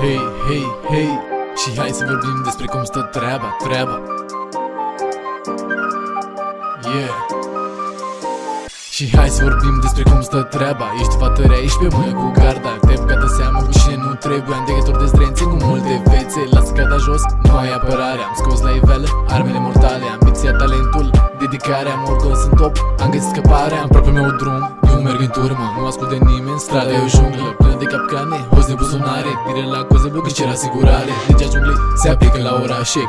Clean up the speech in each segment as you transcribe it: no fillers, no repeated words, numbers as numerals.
Hei, hei, hei, și hai să vorbim despre cum stă treaba. Yeah. Și hai să vorbim despre cum stă treaba. Ești fată rea, ești pe mână cu garda. Te băgată seamă cu cine nu trebuie. Am degători de zdrențe cu multe fețe. Lasă gata jos, nu ai apărare. Am scos la iveală armele mortale. Ambiția, talentul, dedicarea. Mă urcă, sunt top, am găsit scăparea. Am propriul meu drum, eu merg în turmă. Nu ascult de nimeni, strada e o junglă plină de capcane, hoți de buzunare. Dire la coze, bloc, cer asigurare. Legea junglei se aplică la orașe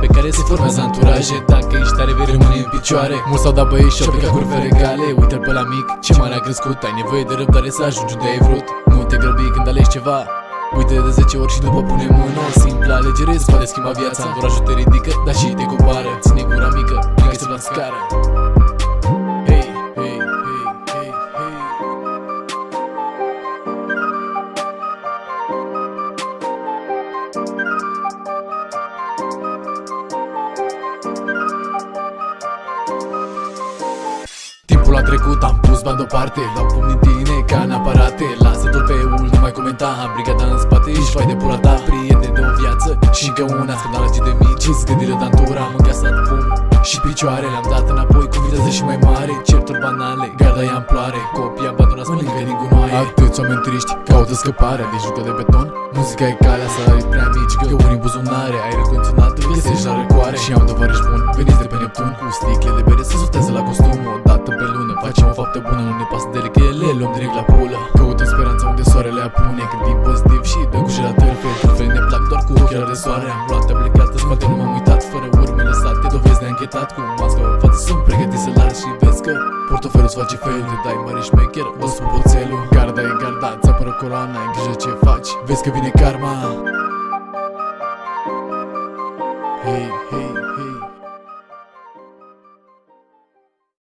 pe care se formează anturaje. Dacă ești tare, vei rămâne în picioare. Mulți s-au dat băieți și-au plecat curve regale. Uite-l pe la mic, ce mare a crescut. Ai nevoie de răbdare să ajungi unde ai vrut. Nu te grăbi când alegi ceva. Uite de 10 ori și după pune mână. O simplă alegere îți poate schimba viața. Anturajul te ridică, dar și te coboară. Ține gura mică, găsi la scară. Hei, hei, hei, hei, hei. Timpul a trecut, am pus bani deoparte. Luau pumni în tine ca în aparate. Lasă tot pe ul, nu mai comenta. Am brigada în spate, ești vai de pula ta. Prieten de o viață și încă una. Scandală de mici, zgândire de antura. Am încasat pumn și picioare. Le-am dat înapoi cu viteză și mai mare. Certuri banale, garda ia amploare. Copii abandonați, mănâncă din gunoaie. Atâți oameni triști, caută scăparea de jucă de beton. Muzica e calea, salarii prea mici, găuri în buzunare. Aer condiționat, găsești la răcoare. Și am tovarăși buni, veniți de pe Neptun. Cu sticle de bere să soteze la costum. O dată pe lună, facem o faptă bună. Nu ne pasă de ele, luăm direct la pulă. Căutăm speranța unde soarele apune. Gândim pozitiv și dă cu jelatări. Felturi ne plac doar cu ochii de soare. Am luat aplicată, spate nu m-am uitat. Fără urme lăsate, dovezi de anchetat. Cu mască pe față sunt pregătiți să las. Și vezi că portofelul îți face fel. Te dai mare șmecher, vă spun boțelul. Garda e garda, ți apără coloana. Ai grijă ce faci, vezi că vine karma. Hei, hei.